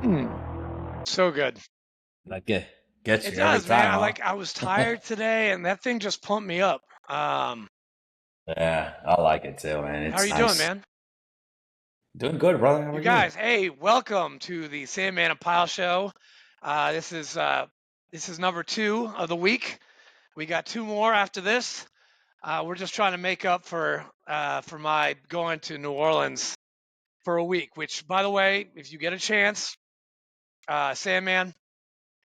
Mm, so good. Like gets It you every does, man. time, I was huh? tired today, and that thing just pumped me up. Yeah, I like it too, man. How are It's you doing, nice. man? Doing good, brother. How You are you? guys, hey, welcome to the Sandman and Pile Show. Uh, this is uh, this is number 2 of the week. We got 2 more after this. We're just trying to make up for my going to New Orleans for a week. Which, by the way, if you get a chance, Sandman,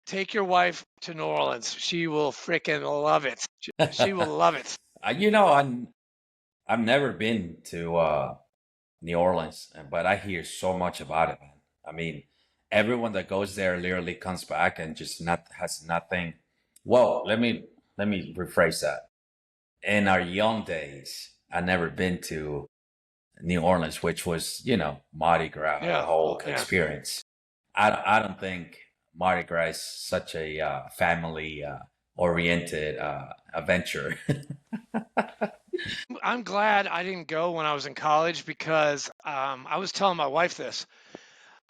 take your wife to New Orleans. She will freaking love it. She will love it. You know, I've never been to New Orleans, but I hear so much about it, man. I mean, everyone that goes there literally comes back and just not has nothing. Well, let me rephrase that. In our young days, I never been to New Orleans, which was, Mardi Gras, the Yeah, whole well, yeah. experience. I don't think Mardi Gras is such a family oriented adventure. I'm glad I didn't go when I was in college because I was telling my wife this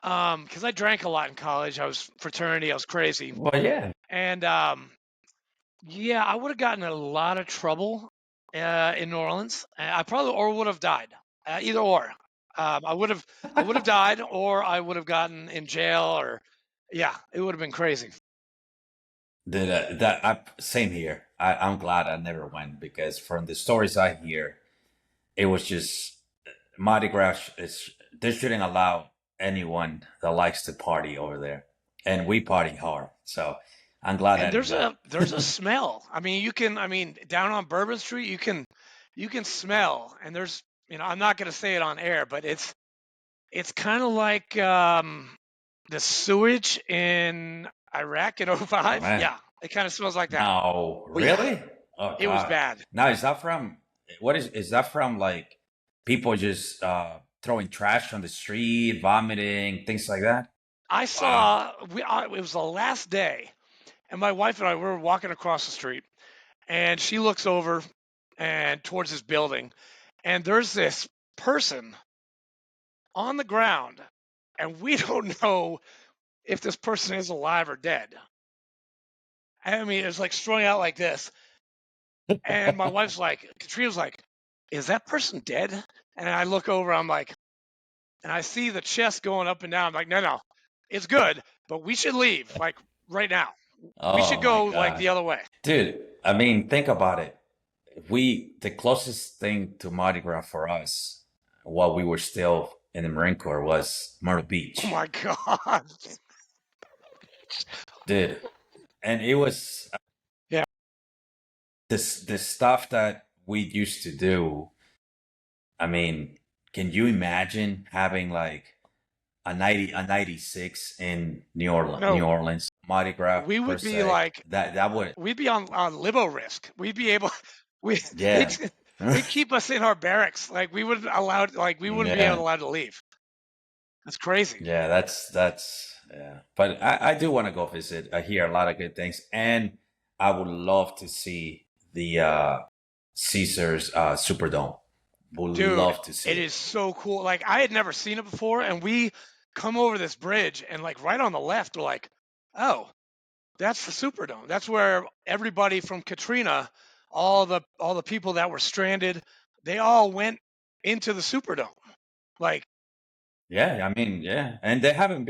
because I drank a lot in college. I was fraternity. I was crazy, Well, yeah. and yeah, I would have gotten in a lot of trouble in New Orleans. I probably or would have died. Either or. I would have died, or I would have gotten in jail, or yeah, it would have been crazy. Same here. I'm glad I never went because from the stories I hear, it was just Mardi Gras is they shouldn't allow anyone that likes to party over there, and we party hard. So I'm glad I And didn't go. there's a smell. I mean, down on Bourbon Street, you can smell, and there's I'm not going to say it on air, but it's kind of like the sewage in Iraq in Oh '05. man, Yeah, it kind of smells like that. no, Oh yeah, really? Oh it was god. bad. Now is that from what is that from? Like people just throwing trash on the street, vomiting, things like that. I Wow. saw it was the last day, and my wife and I were walking across the street, and she looks over and towards this building, and there's this person on the ground, and we don't know if this person is alive or dead. I mean, it's like strung out like this. And my wife's like, Katrina's like, is that person dead? And I look over, I'm like, and I see the chest going up and down. I'm like, no, no, it's good, but we should leave like right now. We should Oh my go like god, the other way. dude. I mean, think about it. The closest thing to Mardi Gras for us while we were still in the Marine Corps was Myrtle Oh Beach, my God. dude. And it was Yeah. the stuff that we used to do. I mean, can you imagine having like a 96 in New No, Orleans, Mardi Gras we per would be se? like, That would, we'd be on libo risk. We'd be able, we, they'd, yeah. they'd keep us in our barracks. Like we wouldn't be able Yeah. allowed to leave. That's crazy. Yeah, that's yeah. But I do want to go visit. I hear a lot of good things, and I would love to see the Caesars Superdome. Would Dude, love to see it it. is so cool. Like I had never seen it before, and we come over this bridge, and like right on the left, we're like, oh, that's the Superdome. That's where everybody from Katrina, all the people that were stranded, they all went into the Superdome. Like Yeah, I mean, yeah, and they haven't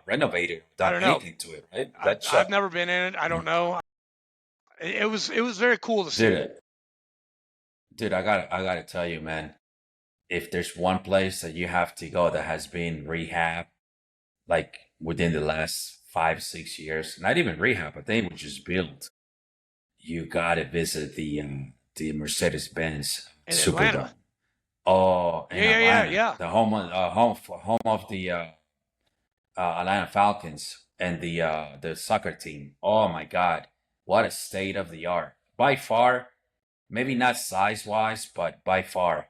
renovated, I done don't know. anything to it, right? I've That's I've never been in it. I don't know. It was very cool to see. dude, dude. I gotta tell you, man. If there's one place that you have to go that has been rehab, like within the last 5 6 years, not even rehab, but they were just built. You gotta visit the Mercedes Benz In Atlanta. Superdome. Oh, Yeah, in yeah, yeah, Atlanta, yeah. the home of the Atlanta Falcons and the soccer team. Oh my God, what a state of the art! By far, maybe not size wise, but by far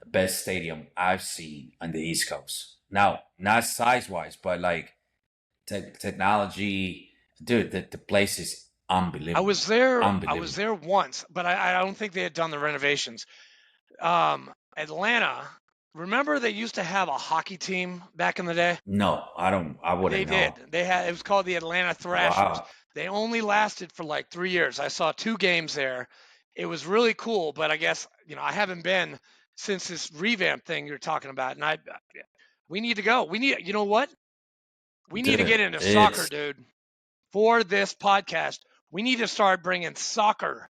the best stadium I've seen on the East Coast. Now, not size wise, but like technology, dude. The place is I unbelievable, was there. I was unbelievable. there once, but I don't think they had done the renovations. Atlanta, remember they used to have a hockey team back in the day? No, I don't. I They wouldn't did. know. They had, it was called the Atlanta Thrashers. Wow. They only lasted for like 3 years. I saw 2 games there. It was really cool, but I guess, I haven't been since this revamp thing you're talking about. And we need to go. You know what? We need to Dude, get into soccer, it's dude. For this podcast, we need to start bringing soccer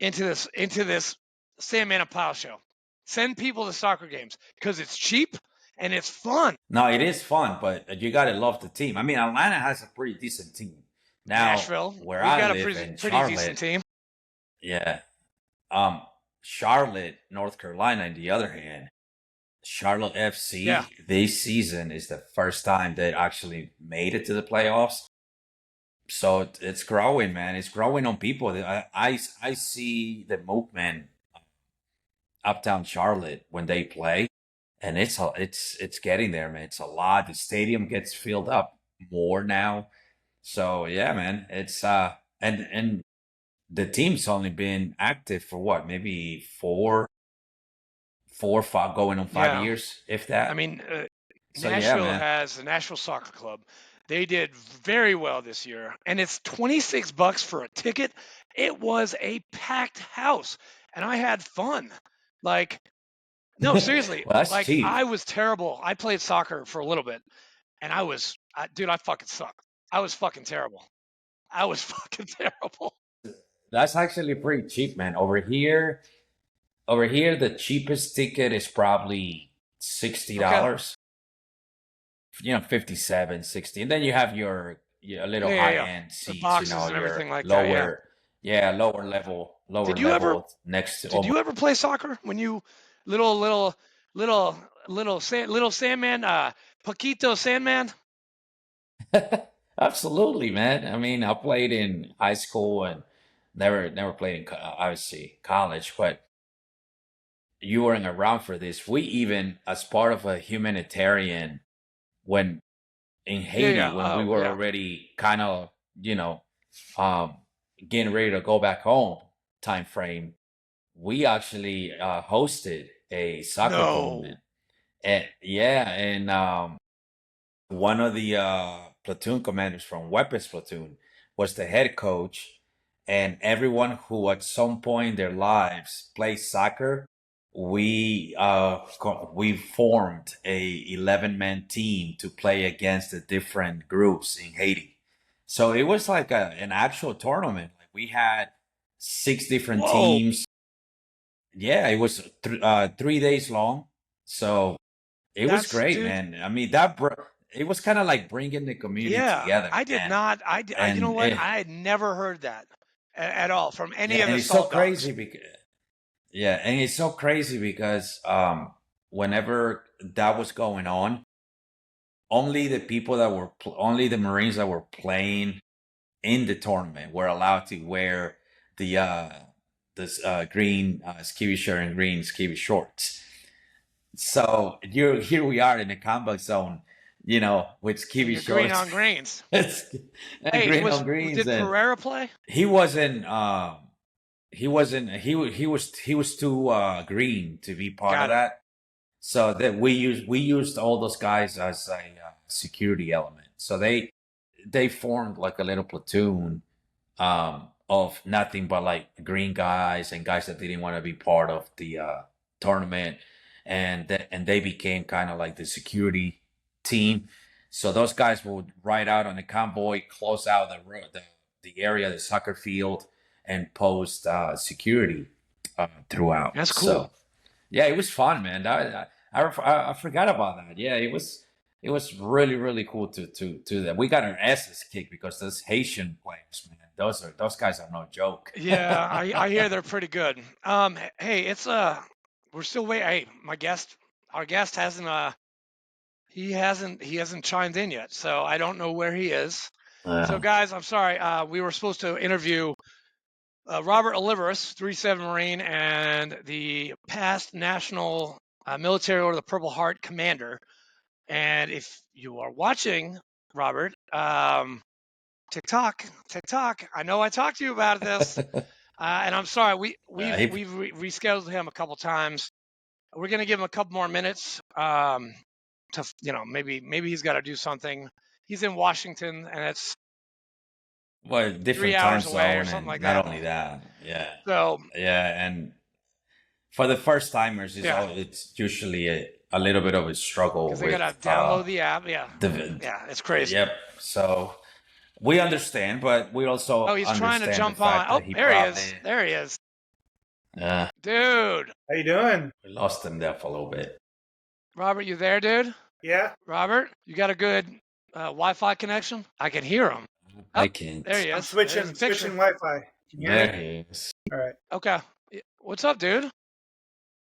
into this Sandman and Pile show. Send people to soccer games because it's cheap and it's fun. no, it is fun, but you gotta love the team. I mean, Atlanta has a pretty decent team. Now, Nashville, where we've I got a live pretty in pretty decent Charlotte, team. yeah, um, Charlotte, North Carolina, on the other hand, Charlotte Yeah, FC this season is the first time they actually made it to the playoffs. So it's growing, man. It's growing on people. I see the movement uptown Charlotte when they play, and it's getting there, man. It's a lot. The stadium gets filled up more now. So yeah, man. It's and the team's only been active for what, maybe 5 going on five yeah. years, if I that. mean, So yeah, Nashville man. has the Nashville Soccer Club. They did very well this year, and it's $26 for a ticket. It was a packed house, and I had fun. Like, no, seriously, Well, that's like cheap. I was terrible. I played soccer for a little bit, and dude, I fucking sucked. I was fucking terrible. I was fucking terrible. That's actually pretty cheap, man. Over here, the cheapest ticket is probably sixty Okay. dollars. 57, 60, and then you have your little Yeah, yeah, high yeah. end The seats. boxes and Your everything like that. Yeah. lower, yeah, lower Did you ever level next to Did almost. you ever play soccer when you little little little Sandman Paquito Sandman? Absolutely, man. I mean, I played in high school and never played in obviously college, but you weren't around for this. We even, as part of a humanitarian, when in Yeah, Haiti, yeah. when we were Yeah. already kind of, you know, um, getting ready to go back home time frame, we actually hosted a soccer No. tournament. And yeah, and one of the platoon commanders from Weapons Platoon was the head coach, and everyone who at some point in their lives played soccer, we formed a 11-man team to play against the different groups in Haiti. So it was like an actual tournament. Like we had 6 different Whoa. teams. Yeah, it was 3 days long. So it was That's great, dude. man. I mean, it was kind of like bringing the community Yeah. together, I did man. not. You know And what? I had never heard that at all from yeah, any of and the it's so salt dogs. crazy because yeah, and it's so crazy because whenever that was going on, only the people that were only the Marines that were playing in the tournament were allowed to wear the this green skivvy shirt and green skivvy shorts. So here we are in the combat zone, with And skivvy you're green shorts on greens. and Hey, green on greens, did and Pereira play? he wasn't. He was too green to be part of Got it. that. So that we used all those guys as a security element. So they formed like a little platoon of nothing but like green guys and guys that didn't want to be part of the tournament, and they became kind of like the security team. So those guys would ride out on the convoy, close out the area, the soccer field, and post security throughout. That's cool. So yeah, it was fun, man. I forgot about that. Yeah, it was really really cool to that. We got our asses kicked because those Haitian players, man. Those guys are no joke. Yeah, I hear they're pretty good. Hey, it's we're still waiting. Hey, our guest hasn't chimed in yet, so I don't know where he is. So Yeah. guys, I'm sorry. We were supposed to interview Robert Olivarez, 37 Marine, and the past National Military Order of the Purple Heart Commander. And if you are watching, Robert, TikTok, I know I talked to you about this, and I'm sorry. Uh, We've he, we've rescheduled him a couple times. We're going to give him a couple more minutes to, maybe he's got to do something. He's in Washington, and it's Well, 3 different time hours away or zone, something and like not that. only that, yeah, So, yeah, and for the first timers, yeah, it's usually a little bit of a struggle because they got to with download the app. Yeah, the yeah, it's crazy. yep. So we understand, but we also Oh, he's trying to understand the jump on. fact Oh, that he there he probably is. There he is. uh, Dude. How you doing? we lost him there for a little bit. Robert, you there, dude? Yeah. Robert, you got a good Wi-Fi connection? I can hear him. Oh, I can't. there he I'm is. There's switching a picture. switching Wi-Fi. Can you hear There me? he is. All right. Okay. What's up, dude?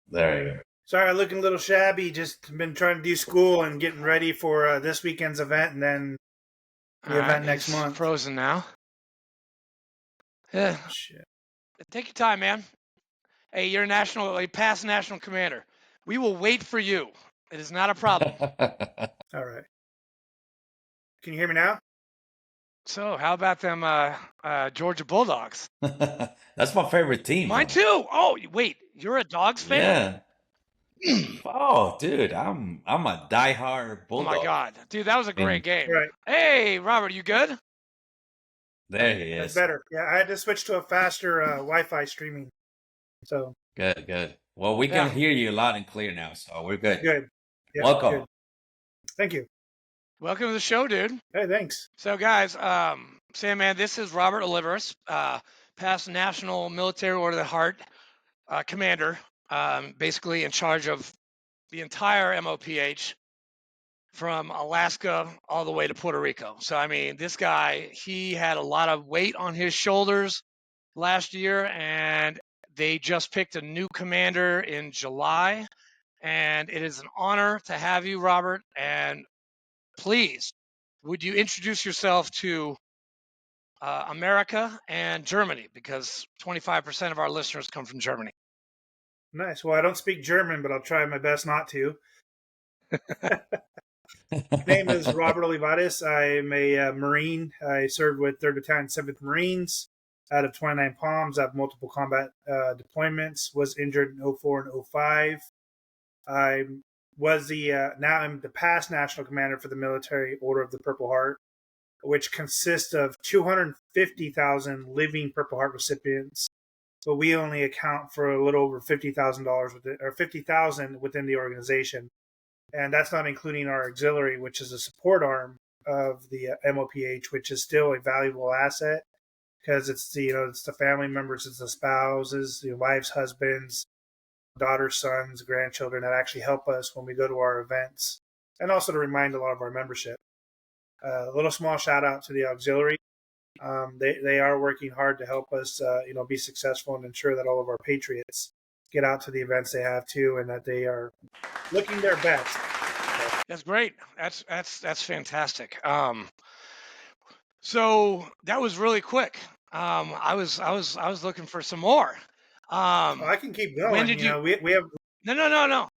There you go. Sorry, I'm looking a little shabby. Just been trying to do school and getting ready for this weekend's event, and then the event next he's month. frozen now. Yeah. Shit. Take your time, man. Hey, you're a past national commander. We will wait for you. It is not a problem. All right. Can you hear me now? So, how about them Georgia Bulldogs? That's my favorite team. Mine though. too. Oh, wait, you're a Dogs fan? Yeah. Oh, dude, I'm a diehard Oh Bulldog. my God, dude, that was a great game. Right. Hey, Robert, you good? There he That's is. better. Yeah, I had to switch to a faster Wi-Fi streaming. So Good, good. Well, we Yeah. can hear you loud and clear now, so we're good. good. Yeah, Welcome. good. Thank you. Welcome to the show, dude. Hey, thanks. So, guys, Sam, man, this is Robert Olivarez, past National Military Order of the Heart commander, basically in charge of the entire MOPH from Alaska all the way to Puerto Rico. So, I mean, this guy, he had a lot of weight on his shoulders last year, and they just picked a new commander in July. And it is an honor to have you, Robert. And please, would you introduce yourself to America and Germany? Because 25% of our listeners come from Germany. Nice. Well, I don't speak German, but I'll try my best not to. My name is Robert Olivarez. I'm a Marine. I served with 3rd Battalion, 7th Marines out of 29 Palms. I have multiple combat deployments. Was injured in 04 and 05. I was now I'm the past national commander for the Military Order of the Purple Heart, which consists of 250,000 living Purple Heart recipients. But we only account for a little over $50,000 or 50,000 within the organization. And that's not including our auxiliary, which is a support arm of the MOPH, which is still a valuable asset because it's the family members, it's the spouses, the wives, husbands, daughters, sons, grandchildren that actually help us when we go to our events, and also to remind a lot of our membership. A little small shout out to the auxiliary. They are working hard to help us, be successful and ensure that all of our patriots get out to the events they have to, and that they are looking their best. That's great. That's fantastic. So that was really quick. I was looking for some more. I can keep going. When did you? We have No.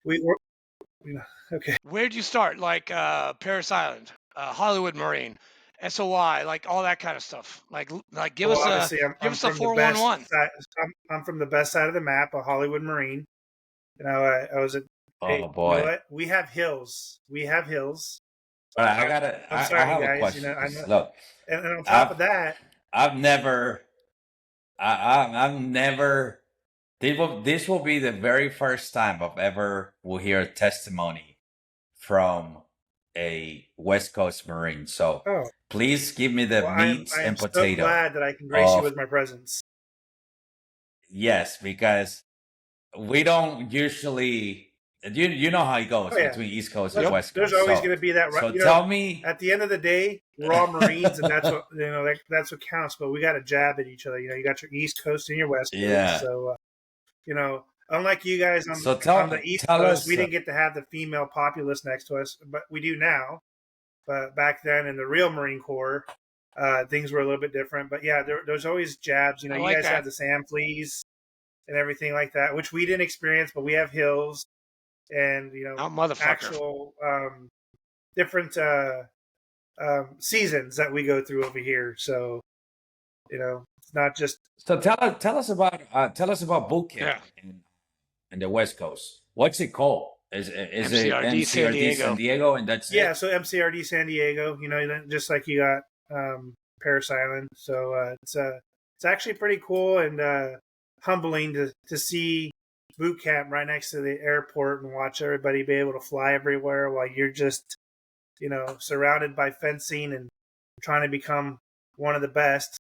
okay. Where'd you start? Like Paris Island, Hollywood Marine, SOI, like all that kind of stuff. Like give us obviously, I'm us a from the best 411. side. I'm from the best side of the map, a Hollywood Marine. I was at. Hey, boy. You know what? We have hills. All right, I have a question. Look, and on top of that, I've never. This will be the very first time I've ever will hear a testimony from a West Coast Marine. So please give me the meat and potato. I'm so glad that I can grace you with my presence. Yes, because we don't usually. You know how it goes between East Coast and West Coast. There's always going to be that. So tell me. At the end of the day, we're all Marines, and that's what that's what counts. But we got to jab at each other. You got your East Coast and your West Coast. Yeah. So unlike you guys on the East Coast, we didn't get to have the female populace next to us, but we do now. But back then in the real Marine Corps, things were a little bit different. But yeah, there's always jabs. You guys have the sand fleas and everything like that, which we didn't experience, but we have hills and actual different seasons that we go through over here. So it's not just. So tell us about boot camp in the West Coast. What's it called? Is it MCRD San MCRD San Diego, and that's Yeah, it? so MCRD San Diego, just like you got Paris Island. So it's actually pretty cool and humbling to see boot camp right next to the airport and watch everybody be able to fly everywhere while you're just surrounded by fencing and trying to become one of the best.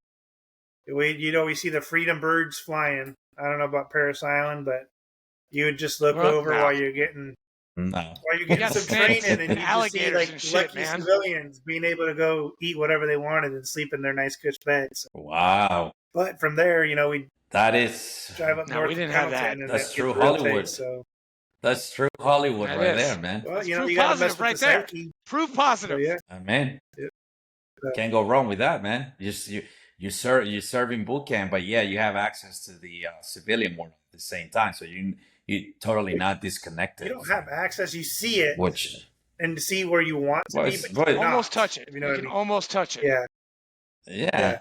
We see the freedom birds flying. I don't know about Paris Island, but you would just look over No. while you're getting No. some training, and you just see alligators and shit, lucky man. civilians being able to go eat whatever they wanted and sleep in their nice cush beds. Wow. But from there, we That is drive up No, north we to didn't have that. Pendleton, and That's it true gets real Hollywood. tight, so That's true Hollywood That right is. there, man. well, That's you proof got to mess positive with right the there. psyche. Proof So positive. yeah, Man, Yep. can't go wrong with that, man. You serving boot camp, but yeah, you have access to the civilian world at the same time, so you totally not disconnected. you don't have access. You see it Which and to see where you want to be, but but you cannot. Almost touch it. If you know You what I can mean. almost touch it. Yeah. yeah.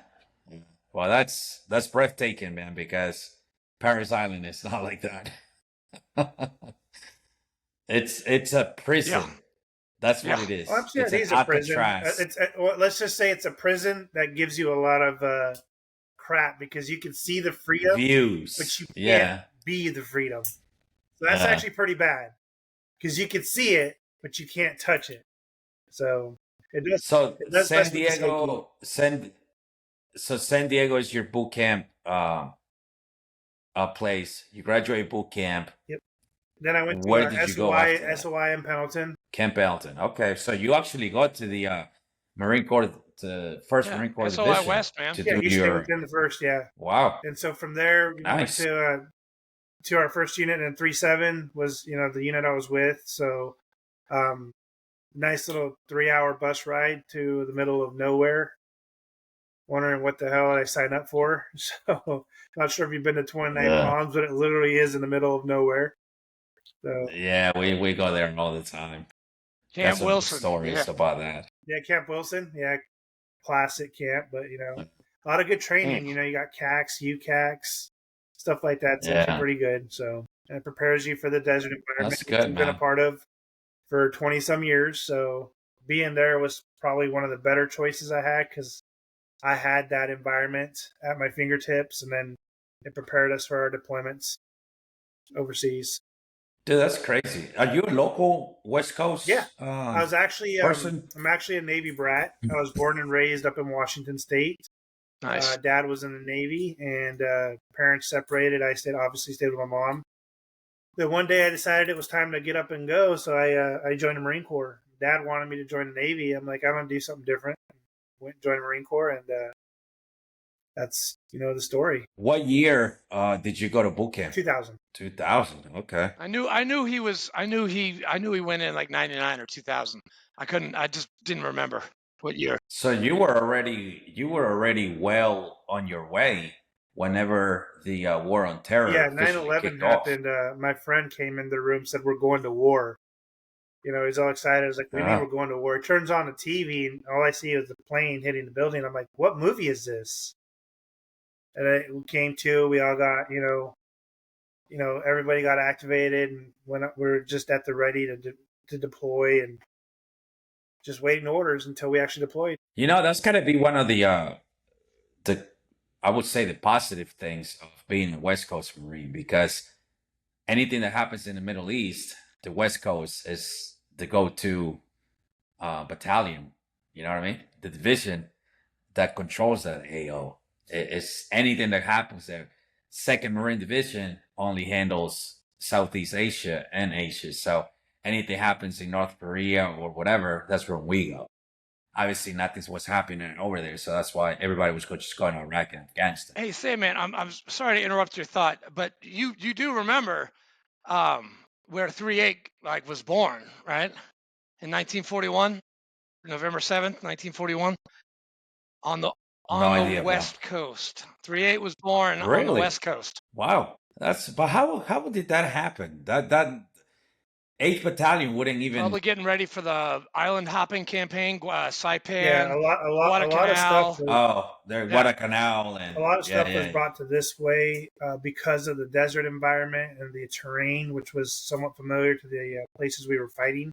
Well, that's breathtaking, man, because Paris Island is not like that. It's a prison. Yeah. That's what Yeah. it is. Well, It's MCRD an is a prison. Alcatraz. Let's just say it's a prison that gives you a lot of crap because you can see the freedom, Views. but you can't Yeah. be the freedom. So that's Yeah. actually pretty bad because you can see it, but you can't touch it. So it does. So It does San mess with the psyche. Diego, San Diego is your boot camp place. You graduate boot camp. Then I went to Where did you go after that? SOI in Pendleton. Camp Elton. Okay, so you actually got to the Marine Corps, the first Yeah, Marine Corps SOI division West, man. to Yeah, do East your. Pendleton the first. Yeah, Wow. and so from there we Nice. went to our first unit, and 3-7 was the unit I was with. So nice little 3-hour bus ride to the middle of nowhere. Wondering what the hell I signed up for. So not sure if you've been to 29 Yeah. Palms, but it literally is in the middle of nowhere. So Yeah, we go there all the time. Camp Got some Wilson. stories Yeah. about that. yeah, Camp Wilson. Yeah, classic camp, but a lot of good training. You got CACs, UCACs, stuff like that. It's actually Yeah. pretty good. So and it prepares you for the desert environment, That's which good, I've been a man. part of for 20 some years. So being there was probably one of the better choices I had because I had that environment at my fingertips, and then it prepared us for our deployments overseas. Dude, that's crazy. Are you a local West Coast? Yeah. I was actually person? I'm actually a Navy brat. I was born and raised up in Washington State. Nice. Dad was in the Navy, and parents separated. I obviously stayed with my mom. Then one day I decided it was time to get up and go, so I joined the Marine Corps. Dad wanted me to join the Navy. I'm like, I'm gonna do something different. Went and joined the Marine Corps, and that's the story. What year did you go to boot camp? 2000. 2000. Okay. I knew he went in like 99 or 2000. I just didn't remember what year. So you were already well on your way whenever the war on terror Yeah, officially 9/11 kicked off. happened. My friend came in the room, said, "We're going to war." He's all excited. I was like, "We mean we're going to war?" It turns on the TV, and all I see is the plane hitting the building. I'm like, "What movie is this?" And we came to. We all got, everybody got activated, and we were just at the ready to deploy, and just waiting orders until we actually deployed. That's gotta be one of the I would say the positive things of being a West Coast Marine, because anything that happens in the Middle East, the West Coast is the go-to battalion. You know what I mean? The division that controls that AO. It's anything that happens there. 2nd Marine Division only handles Southeast Asia and Asia. So anything happens in North Korea or whatever, that's where we go. Obviously, nothing's what's happening over there, so that's why everybody was just going to Iraq and Afghanistan. Hey, Sam, man, I'm sorry to interrupt your thought, but you do remember where 3/8 was born, right? In 1941, November 7th, 1941, on the idea, bro. West Coast. 3/8 was born on the Really? West Coast. Wow, but how did that happen? That 8th Battalion wouldn't even. Probably getting ready for the island hopping campaign, Yeah, Saipan, a lot of stuff. Guadalcanal. There's Yeah. Guadalcanal and A lot of stuff was yeah. brought to this way because of the desert environment and the terrain, which was somewhat familiar to the places we were fighting.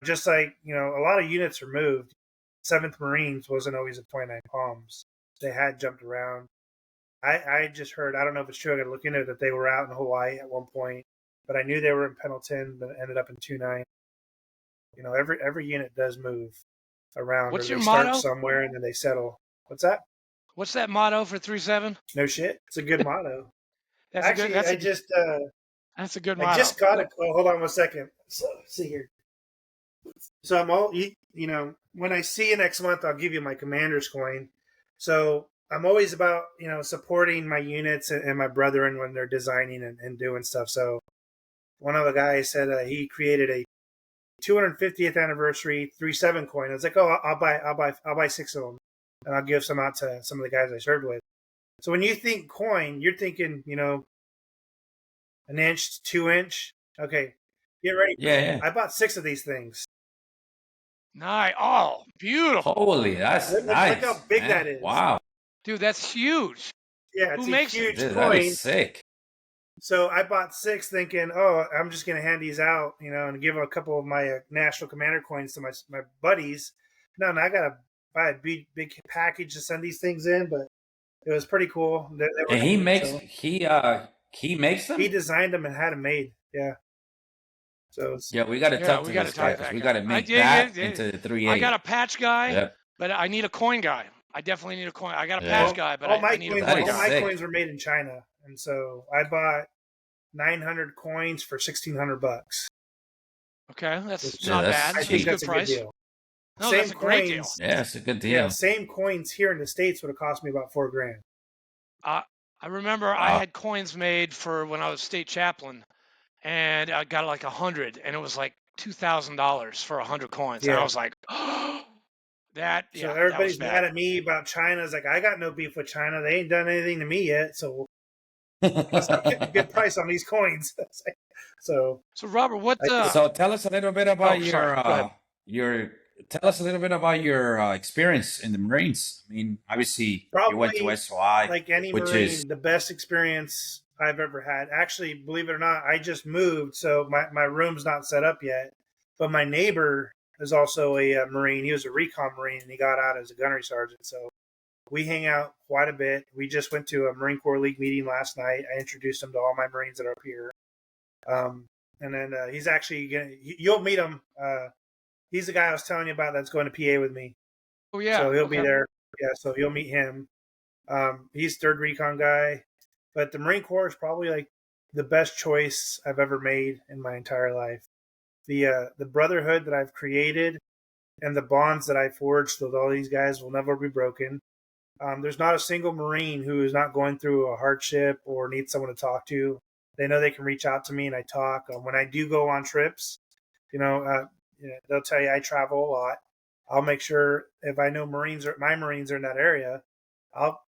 Just like, a lot of units were moved. 7th Marines wasn't always at 29 Palms. They had jumped around. I just heard, I don't know if it's true, I got to look into it, that they were out in Hawaii at one point, but I knew they were in Pendleton, but ended up in 29. Every unit does move around, What's or your they start motto? somewhere and then they settle. What's that? What's that motto for 37? No shit. It's a good motto. That's a good. Actually, That's a good I motto. just got it. Oh, hold on 1 second. So, let's see here. So I'm all, when I see you next month, I'll give you my commander's coin. So I'm always about, supporting my units and my brethren when they're designing and doing stuff. So one of the guys said he created a 250th anniversary 37 coin. I was like, oh, I'll buy 6 of them, and I'll give some out to some of the guys I served with. So when you think coin, you're thinking, an inch, 2 inch. Okay, get ready. Yeah. I bought 6 of these things. Nice. Oh, beautiful. Holy, that's nice. Look how big man. that is. Wow. Dude, that's huge. Yeah, Who it's a makes it? huge Dude, coin. that is sick. So I bought 6 thinking, oh, I'm just going to hand these out, and give a couple of my National Commander coins to my buddies. No, I got to buy a big package to send these things in, but it was pretty cool. They were And he makes so he makes them. he designed them and had them made. Yeah. So Yeah, we got to talk to we got this to guy talk 'cause that we guy. got to make Yeah. that into the 3-8. I got a patch guy, Yep. but I need a coin guy. I definitely need a coin. I got a Yeah. patch guy, but all I need a coins, coin all guy. my coins were made in China, and so I bought 900 coins for $1,600. Okay, that's Which, not that's bad. I That's think a good that's a good price. deal. No, Same that's a great deal. coins. Yeah, it's a good deal. Yeah, same coins here in the States would have cost me about $4,000. I remember I had coins made for when I was state chaplain, and I got like 100, and it was like $2,000 for 100 coins. And I Yeah. was like, oh, that So was everybody's bad. mad at me about China. It's like, I got no beef with China. They ain't done anything to me yet. So let's get a good price on these coins. So Robert, what? So tell us a little bit about your tell us a little bit about your experience in the Marines. I mean, obviously you went to probably, SOI, like any which Marine, is the best experience I've ever had. Actually, believe it or not, I just moved, so my room's not set up yet. But my neighbor is also a Marine. He was a recon Marine, and he got out as a gunnery sergeant. So we hang out quite a bit. We just went to a Marine Corps League meeting last night. I introduced him to all my Marines that are up here. And then he's actually you'll meet him. He's the guy I was telling you about that's going to PA with me. Oh yeah. So he'll be there. Yeah, so you'll meet him. He's 3rd Recon guy. But the Marine Corps is probably like the best choice I've ever made in my entire life. The brotherhood that I've created and the bonds that I forged with all these guys will never be broken. There's not a single Marine who is not going through a hardship or needs someone to talk to. They know they can reach out to me and I talk. When I do go on trips, they'll tell you I travel a lot. I'll make sure if I know my Marines are in that area, I'll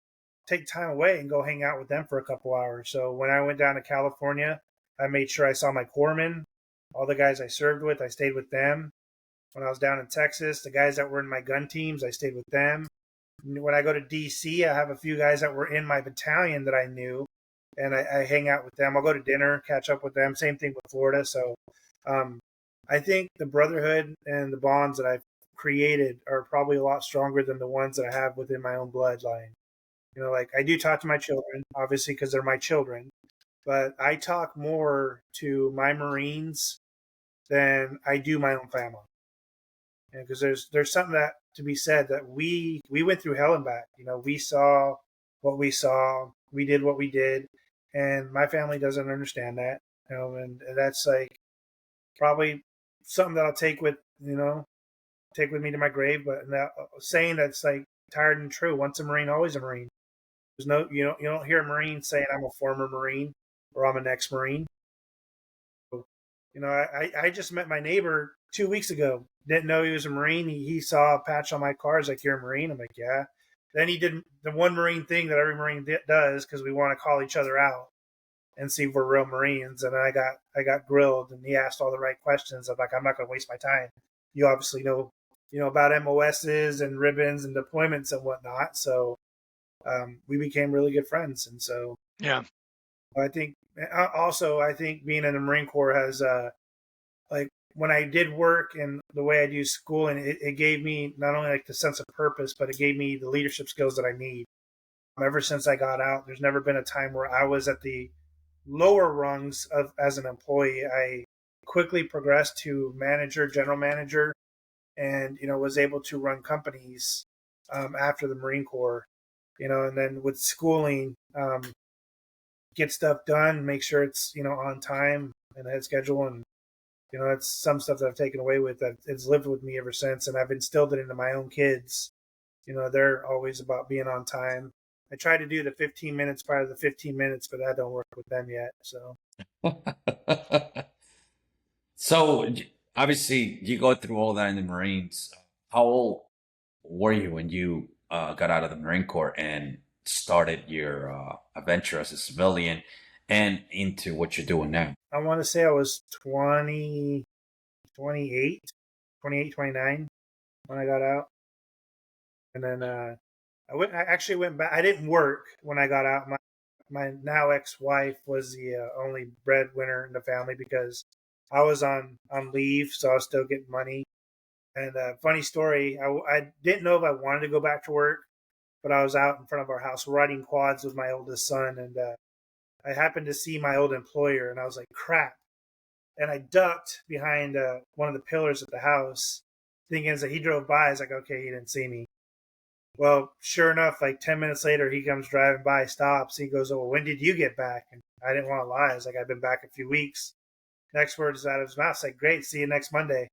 take time away and go hang out with them for a couple hours. So when I went down to California, I made sure I saw my corpsmen, all the guys I served with, I stayed with them. When I was down in Texas, the guys that were in my gun teams, I stayed with them. When I go to DC, I have a few guys that were in my battalion that I knew, and I hang out with them. I'll go to dinner, catch up with them. Same thing with Florida. So I think the brotherhood and the bonds that I've created are probably a lot stronger than the ones that I have within my own bloodline. Like I do talk to my children, obviously, because they're my children, but I talk more to my Marines than I do my own family. Because there's something that to be said that we went through hell and back. We saw what we saw, we did what we did, and my family doesn't understand that. And that's like probably something that I'll take with me to my grave. But that saying that's like tired and true. Once a Marine, always a Marine. There's no you don't hear a Marine saying I'm a former Marine or I'm an ex-Marine. I just met my neighbor 2 weeks ago. Didn't know he was a Marine. He saw a patch on my car. He's like, "You're a Marine?" I'm like, "Yeah." Then he did the one Marine thing that every Marine does because we want to call each other out. and see if we're real Marines. And I got grilled, and he asked all the right questions. I'm like, I'm not going to waste my time. You obviously know about MOSs and ribbons and deployments and whatnot. So we became really good friends. And so Yeah. I think being in the Marine Corps has like when I did work and the way I do schooling, it gave me not only like the sense of purpose, but it gave me the leadership skills that I need. Ever since I got out, there's never been a time where I was at the lower rungs of as an employee. I quickly progressed to manager, general manager, and was able to run companies after the Marine Corps. And then with schooling, get stuff done, make sure it's on time and ahead schedule, and that's some stuff that I've taken away with that it's lived with me ever since, and I've instilled it into my own kids. They're always about being on time. I try to do the 15 minutes prior to the 15 minutes, but that don't work with them yet. So, So obviously you go through all that in the Marines. How old were you when you got out of the Marine Corps and started your adventure as a civilian and into what you're doing now? I want to say I was 20, 28, 29 when I got out. And then I actually went back. I didn't work when I got out. My now ex-wife was the only breadwinner in the family because I was on leave, so I was still getting money. And funny story, I didn't know if I wanted to go back to work, but I was out in front of our house riding quads with my oldest son, and I happened to see my old employer, and I was like, crap. And I ducked behind one of the pillars of the house, thinking as he drove by, I was like, okay, he didn't see me. Well, sure enough, like 10 minutes later, he comes driving by, stops. He goes, oh, well, when did you get back? And I didn't want to lie. I was like, I've been back a few weeks. Next words out of his mouth, like, great, see you next Monday.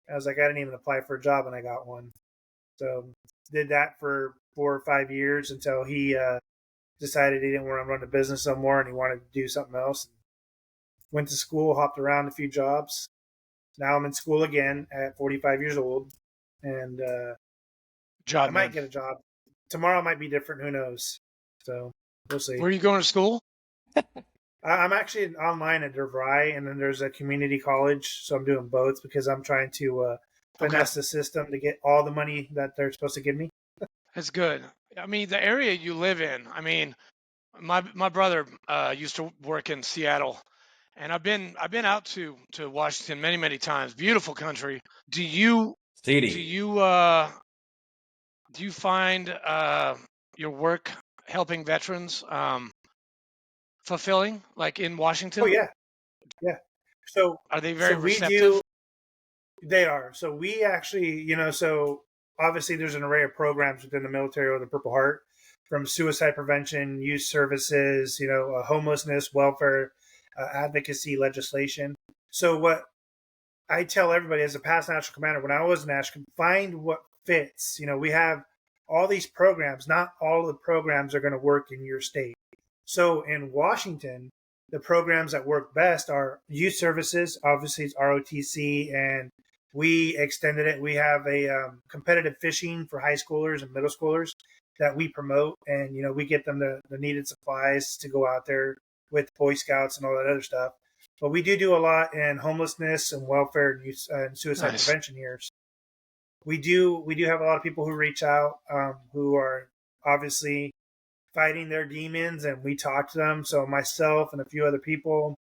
I was like, I didn't even apply for a job and I got one. So did that for 4 or 5 years until he decided he didn't want to run the business no more and he wanted to do something else. Went to school, hopped around a few jobs. Now I'm in school again at 45 years old. And I might get a job. Tomorrow might be different. Who knows? So we'll see. Where are you going to school? I'm actually online at DeVry, and then there's a community college. So I'm doing both because I'm trying to finesse the system to get all the money that they're supposed to give me. That's good. I mean, the area you live in. I mean, my brother used to work in Seattle, and I've been out to Washington many times. Beautiful country. Do you City. do you find your work helping veterans fulfilling, like in Washington? Oh yeah. So Are they very receptive? we do. They are. So we actually, so obviously there's an array of programs within the military or the Purple Heart, from suicide prevention, youth services, homelessness, welfare, advocacy, legislation. So what I tell everybody as a past national commander, when I was national, find what fits. We have all these programs. Not all of the programs are going to work in your state. So in Washington, the programs that work best are youth services. Obviously, it's ROTC, and we extended it. We have a competitive fishing for high schoolers and middle schoolers that we promote, and we get them the needed supplies to go out there with Boy Scouts and all that other stuff. But we do a lot in homelessness and welfare and youth, and suicide prevention here. So we do have a lot of people who reach out who are obviously fighting their demons, and we talk to them. So myself and a few other people,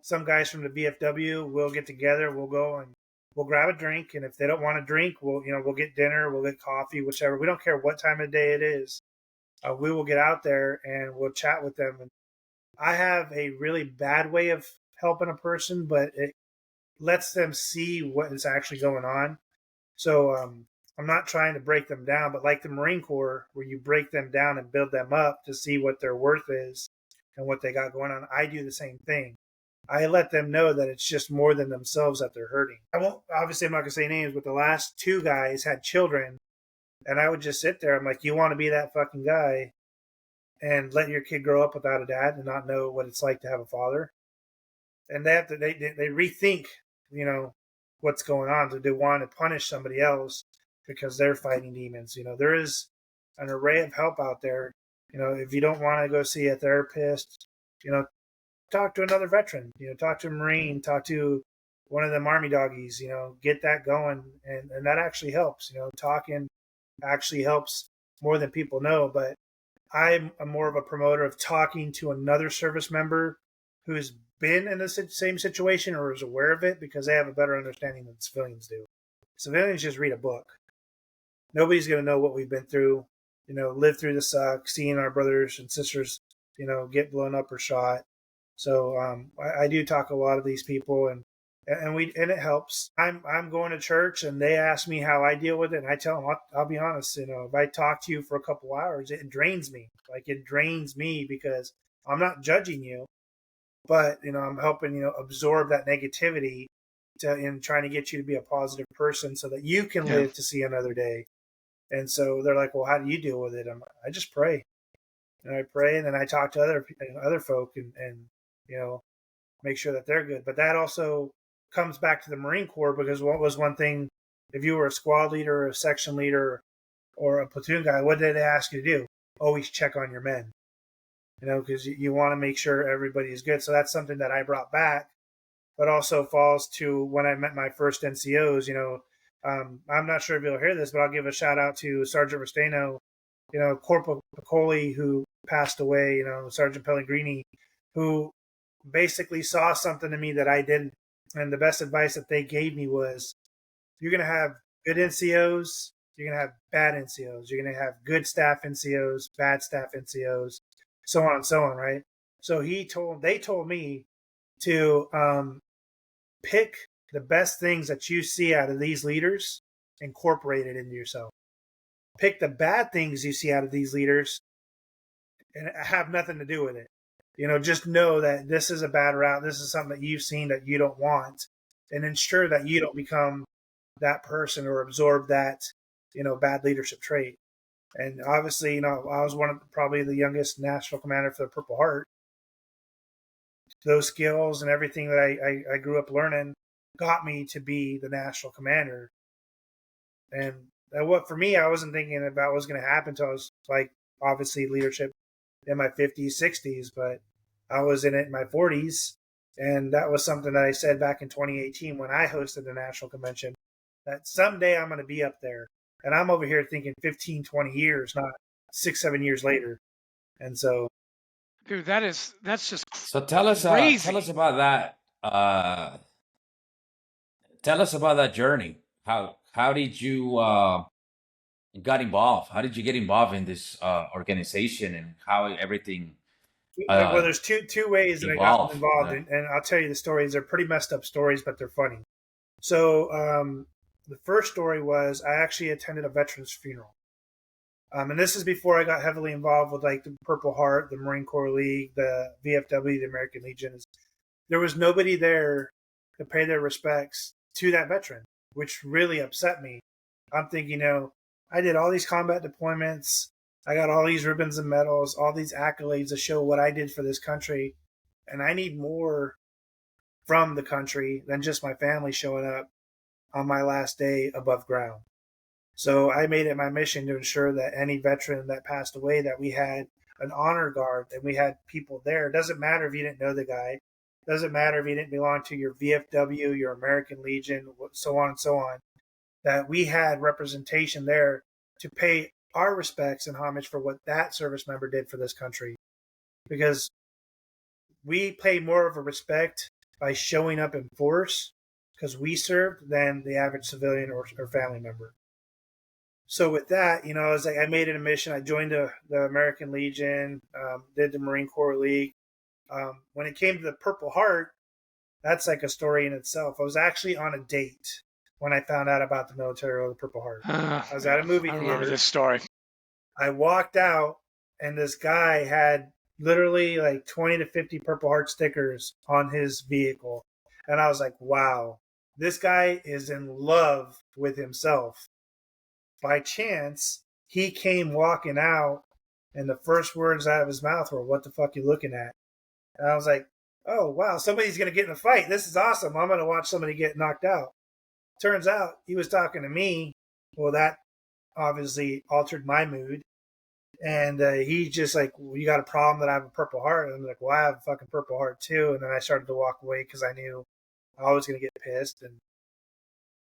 some guys from the VFW, will get together. We'll go and we'll grab a drink, and if they don't want to drink, we'll get dinner, we'll get coffee, whichever. We don't care what time of day it is. We will get out there and we'll chat with them. And I have a really bad way of helping a person, but it lets them see what is actually going on. So I'm not trying to break them down, but like the Marine Corps, where you break them down and build them up to see what their worth is and what they got going on, I do the same thing. I let them know that it's just more than themselves that they're hurting. I'm not going to say names, but the last 2 guys had children, and I would just sit there. I'm like, you want to be that fucking guy and let your kid grow up without a dad and not know what it's like to have a father? And they have to, they rethink, what's going on. Do they want to punish somebody else because they're fighting demons? There is an array of help out there. If you don't want to go see a therapist, talk to another veteran, talk to a Marine, talk to one of them Army doggies, get that going. And that actually helps, talking actually helps more than people know. But I'm more of a promoter of talking to another service member who's been in the same situation or is aware of it, because they have a better understanding than civilians do. Civilians just read a book. Nobody's going to know what we've been through, live through the suck, seeing our brothers and sisters, get blown up or shot. So I do talk to a lot of these people, and it helps. I'm going to church, and they ask me how I deal with it, and I tell them I'll be honest. If I talk to you for a couple hours, it drains me. Like, it drains me, because I'm not judging you, but I'm helping absorb that negativity and trying to get you to be a positive person so that you can live to see another day. And so they're like, well, how do you deal with it? I just pray. And I pray, and then I talk to other folk and make sure that they're good. But that also comes back to the Marine Corps, because what was one thing, if you were a squad leader or a section leader or a platoon guy, what did they ask you to do? Always check on your men, because you want to make sure everybody is good. So that's something that I brought back, but also falls to when I met my first NCOs. I'm not sure if you'll hear this, but I'll give a shout out to Sergeant Restaino, Corporal Piccoli, who passed away, Sergeant Pellegrini, who basically saw something in me that I didn't. And the best advice that they gave me was, you're going to have good NCOs, you're going to have bad NCOs, you're going to have good staff NCOs, bad staff NCOs, so on and so on, right? So they told me to pick the best things that you see out of these leaders, incorporate it into yourself. Pick the bad things you see out of these leaders and have nothing to do with it. Just know that this is a bad route. This is something that you've seen that you don't want, and ensure that you don't become that person or absorb that, bad leadership trait. And obviously, I was probably the youngest national commander for the Purple Heart. Those skills and everything that I grew up learning got me to be the national commander. And what, for me, I wasn't thinking about what was going to happen until I was obviously leadership in my 50s, 60s, but I was in it in my 40s. And that was something that I said back in 2018 when I hosted the national convention, that someday I'm going to be up there. And I'm over here thinking 15, 20 years, not 6, 7 years later. And so, dude, that's just So tell us about that. Tell us about that journey. How did you got involved? How did you get involved in this organization, and how everything? Well, there's two ways that I got involved, and I'll tell you the stories. They're pretty messed up stories, but they're funny. So the first story was, I actually attended a veteran's funeral. And this is before I got heavily involved with the Purple Heart, the Marine Corps League, the VFW, the American Legion. There was nobody there to pay their respects to that veteran, which really upset me. I'm thinking, I did all these combat deployments. I got all these ribbons and medals, all these accolades to show what I did for this country. And I need more from the country than just my family showing up on my last day above ground. So I made it my mission to ensure that any veteran that passed away, that we had an honor guard, and we had people there. It doesn't matter if you didn't know the guy. It doesn't matter if you didn't belong to your VFW, your American Legion, so on and so on. That we had representation there to pay our respects and homage for what that service member did for this country. Because we pay more of a respect by showing up in force because we served than the average civilian or family member. So with that, I made it a mission. I joined the American Legion, did the Marine Corps League. When it came to the Purple Heart, that's a story in itself. I was actually on a date when I found out about the military or the Purple Heart. I was at a movie theater. I remember this story. I walked out, and this guy had literally 20 to 50 Purple Heart stickers on his vehicle. And I was like, wow, this guy is in love with himself. By chance, he came walking out, and the first words out of his mouth were, "What the fuck you looking at?" And I was like, oh, wow, somebody's going to get in a fight. This is awesome. I'm going to watch somebody get knocked out. Turns out he was talking to me. Well, that obviously altered my mood. And he's just like, well, you got a problem that I have a Purple Heart? And I'm like, well, I have a fucking Purple Heart too. And then I started to walk away because I knew I was going to get pissed. And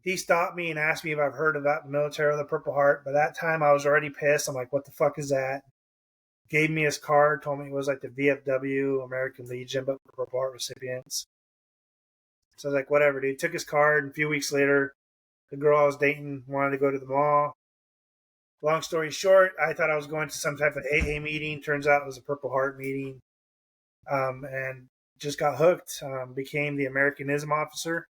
he stopped me and asked me if I've heard about the military or the Purple Heart. By that time, I was already pissed. I'm like, what the fuck is that? Gave me his card, told me it was like the VFW, American Legion, but for Purple Heart recipients. So I was like, whatever, dude. Took his card, and a few weeks later, the girl I was dating wanted to go to the mall. Long story short, I thought I was going to some type of AA meeting. Turns out it was a Purple Heart meeting. And just got hooked. Became the Americanism officer.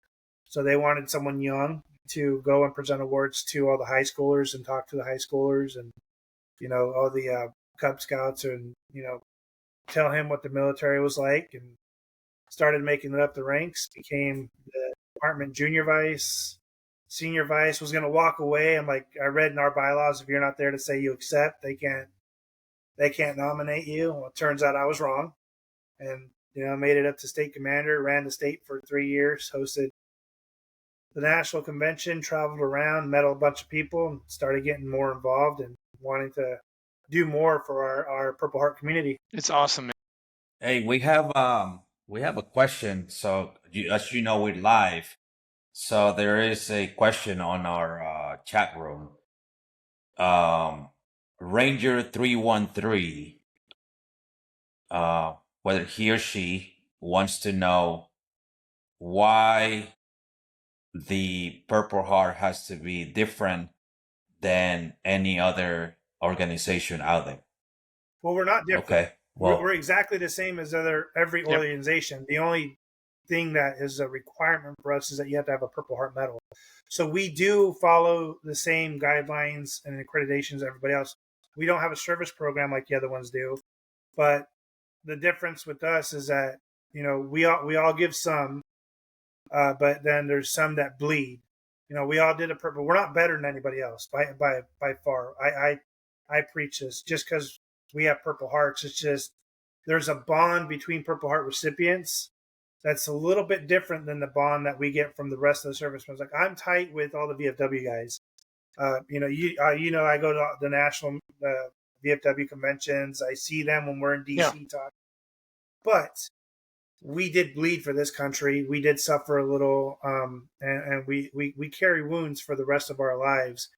So they wanted someone young to go and present awards to all the high schoolers and talk to the high schoolers and, all the Cub Scouts and, tell him what the military was like, and started making it up the ranks, became the department junior vice, senior vice, was going to walk away. I'm like, I read in our bylaws, if you're not there to say you accept, they can't nominate you. Well, it turns out I was wrong. And, made it up to state commander, ran the state for 3 years, hosted the national convention, traveled around, met a bunch of people, and started getting more involved and wanting to do more for our Purple Heart community. It's awesome, man. Hey, we have a question. So as you know, we're live. So there is a question on our chat room. Ranger 313, whether he or she wants to know why the Purple Heart has to be different than any other organization out there. Well, we're not different. Okay. Well, we're exactly the same as every organization. The only thing that is a requirement for us is that you have to have a Purple Heart medal. So we do follow the same guidelines and accreditations as everybody else. We don't have a service program like the other ones do, but the difference with us is that we all give some, but then there's some that bleed. We all did a purple. We're not better than anybody else by far. I preach this just because we have Purple Hearts. It's just there's a bond between Purple Heart recipients that's a little bit different than the bond that we get from the rest of the servicemen. Like, I'm tight with all the VFW guys. I go to the national VFW conventions. I see them when we're in DC talking. But we did bleed for this country. We did suffer a little, and we carry wounds for the rest of our lives.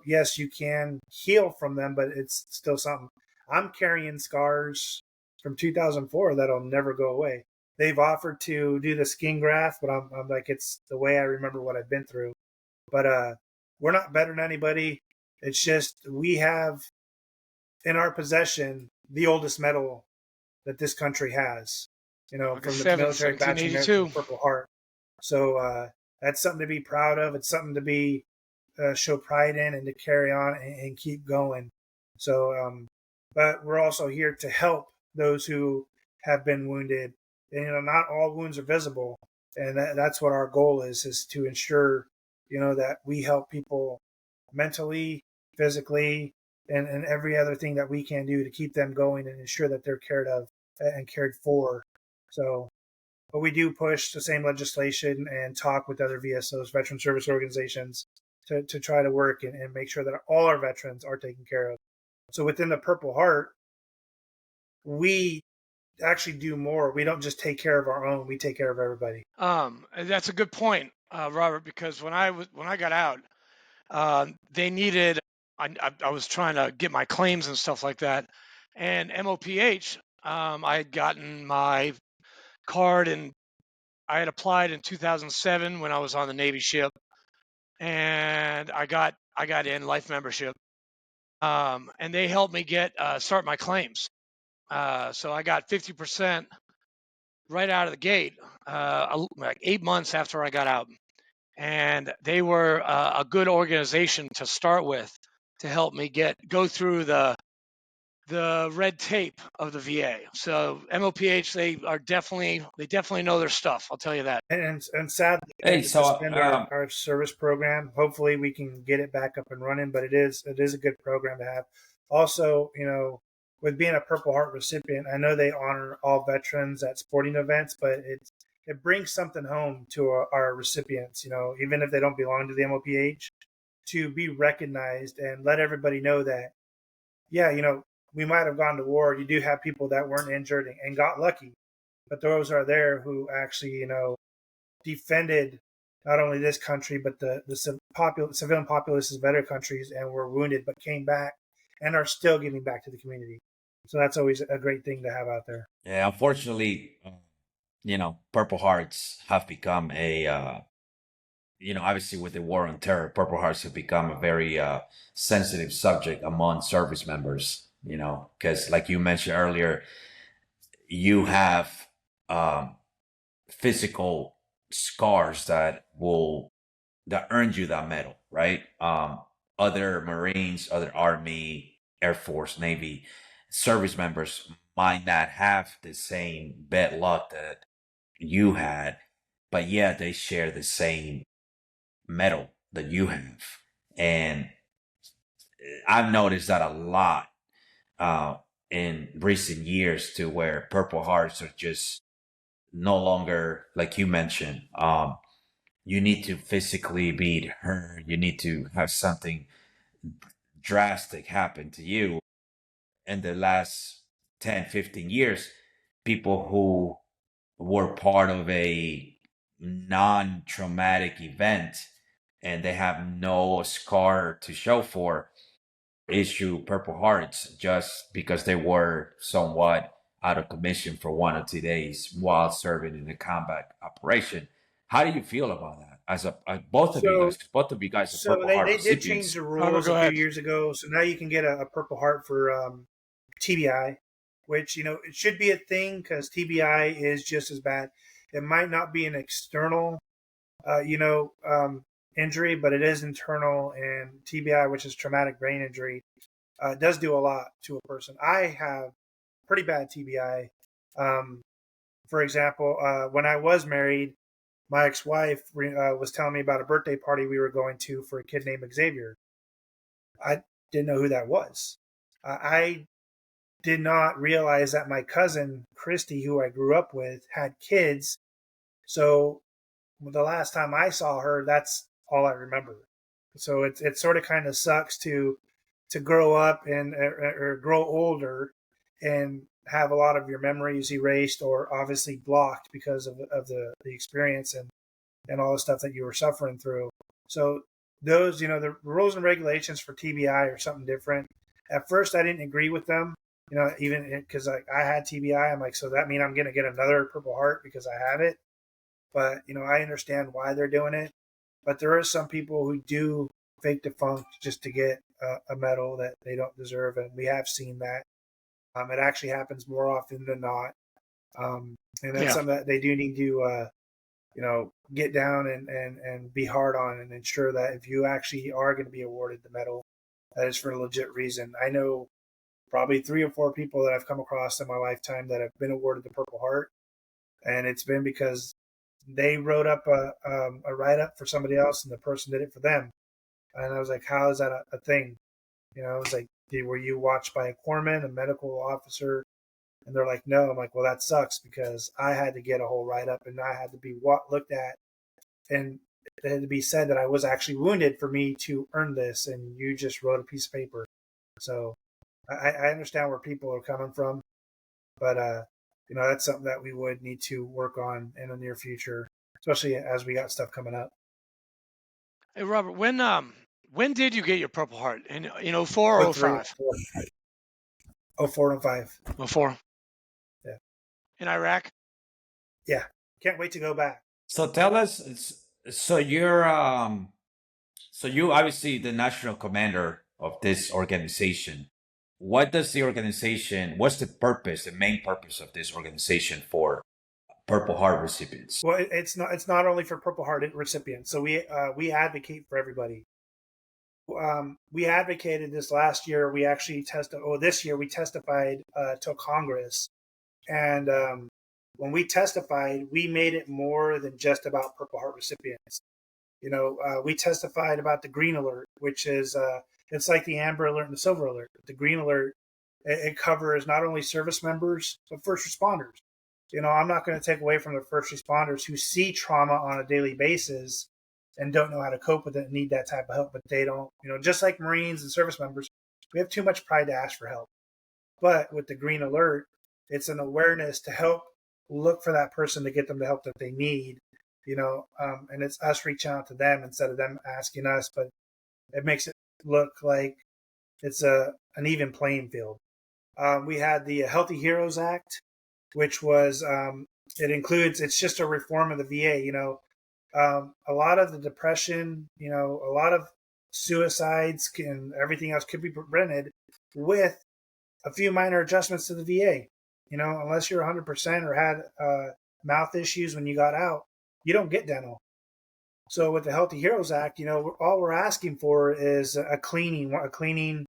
Yes, you can heal from them, but it's still something. I'm carrying scars from 2004 that'll never go away. They've offered to do the skin graft, but I'm like, it's the way I remember what I've been through. But we're not better than anybody. It's just we have in our possession the oldest medal that this country has. From the military bachelor Purple Heart. So that's something to be proud of. It's something to be show pride in and to carry on and keep going. So, but we're also here to help those who have been wounded. And, not all wounds are visible. And that's what our goal is to ensure, that we help people mentally, physically, and every other thing that we can do to keep them going and ensure that they're cared of and cared for. So, but we do push the same legislation and talk with other VSOs, veteran service organizations, to try to work and make sure that all our veterans are taken care of. So within the Purple Heart, we actually do more. We don't just take care of our own; we take care of everybody. That's a good point, Robert. Because when I got out, they needed. I was trying to get my claims and stuff like that, and MOPH. I had gotten my card and I had applied in 2007 when I was on the Navy ship, and I got in life membership, and they helped me get start my claims. So I got 50% right out of the gate, like 8 months after I got out, and they were a good organization to start with to help me go through the red tape of the VA. So MOPH, they definitely know their stuff. I'll tell you that. And sadly, hey, to suspend our service program. Hopefully, we can get it back up and running. But it is a good program to have. Also, with being a Purple Heart recipient, I know they honor all veterans at sporting events, but it brings something home to our recipients. Even if they don't belong to the MOPH, to be recognized and let everybody know that yeah, we might have gone to war. You do have people that weren't injured and got lucky, but those are there who actually, defended not only this country but the civilian populaces of other countries and were wounded but came back and are still giving back to the community. So that's always a great thing to have out there. Yeah, unfortunately, Purple Hearts have become obviously with the war on terror, Purple Hearts have become a very sensitive subject among service members. Because like you mentioned earlier, you have um, physical scars that earned you that medal, right? Other Marines, other Army, Air Force, Navy service members might not have the same bad luck that you had, but yeah, they share the same medal that you have. And I've noticed that a lot uh, in recent years, to where Purple Hearts are just no longer, like you mentioned, you need to physically be hurt. You need to have something drastic happen to you. In the last 10, 15 years, people who were part of a non-traumatic event and they have no scar to show for, issue Purple Hearts just because they were somewhat out of commission for 1 or 2 days while serving in a combat operation. How do you feel about that? As both of you So guys, 'cause both of you guys are so Purple Heart they did change recipients. the Robert, rules go a few ahead. years ago. So now you can get a Purple Heart for TBI, which it should be a thing because TBI is just as bad. It might not be an external, uh, you know, um, injury, but it is internal. And TBI, which is traumatic brain injury, does do a lot to a person. I have pretty bad TBI. Um, for example, when I was married, my ex-wife was telling me about a birthday party we were going to for a kid named Xavier. I didn't know who that was. I did not realize that my cousin Christy, who I grew up with, had kids. So the last time I saw her, that's all I remember. So it sort of kind of sucks to grow up and or grow older and have a lot of your memories erased or obviously blocked because of the experience and all the stuff that you were suffering through. So those, the rules and regulations for TBI are something different. At first, I didn't agree with them, even because I had TBI. I'm like, so that mean I'm going to get another Purple Heart because I have it. But, I understand why they're doing it. But there are some people who do fake defunct just to get a medal that they don't deserve. And we have seen that. It actually happens more often than not. And that's Yeah. something that they do need to get down and be hard on and ensure that if you actually are going to be awarded the medal, that is for a legit reason. I know probably 3 or 4 people that I've come across in my lifetime that have been awarded the Purple Heart, and it's been because they wrote up a write up for somebody else, and the person did it for them. And I was like, how is that a thing? I was like, were you watched by a corpsman, a medical officer? And they're like, no. I'm like, well, that sucks because I had to get a whole write up and I had to be looked at, and it had to be said that I was actually wounded for me to earn this, and you just wrote a piece of paper. So I understand where people are coming from, but that's something that we would need to work on in the near future, especially as we got stuff coming up. Hey, Robert, when did you get your Purple Heart? In 04 Oh or three, 05? 04, and 05. 04. Yeah, In Iraq? yeah. Can't wait to go back. So tell us, so you obviously the national commander of this organization. What does the organization? What's the purpose, the main purpose of this organization for Purple Heart recipients? Well, it's not only for Purple Heart recipients. So we advocate for everybody. We advocated this last year. We actually this year we testified to Congress, and when we testified, we made it more than just about Purple Heart recipients. We testified about the Green Alert, which is it's like the Amber Alert and the Silver Alert. The Green Alert, it covers not only service members but first responders. I'm not going to take away from the first responders who see trauma on a daily basis and don't know how to cope with it and need that type of help, but they don't, just like Marines and service members, We have too much pride to ask for help. But with the green alert, it's an awareness to help look for that person to get them the help that they need, and it's us reaching out to them instead of them asking us. But it makes it look like it's an even playing field. We had the Healthy Heroes Act, which was it's just a reform of the VA. A lot of the depression, a lot of suicides and everything else could be prevented with a few minor adjustments to the VA. Unless you're 100% or had mouth issues when you got out, you don't get dental. So with the Healthy Heroes Act, all we're asking for is a cleaning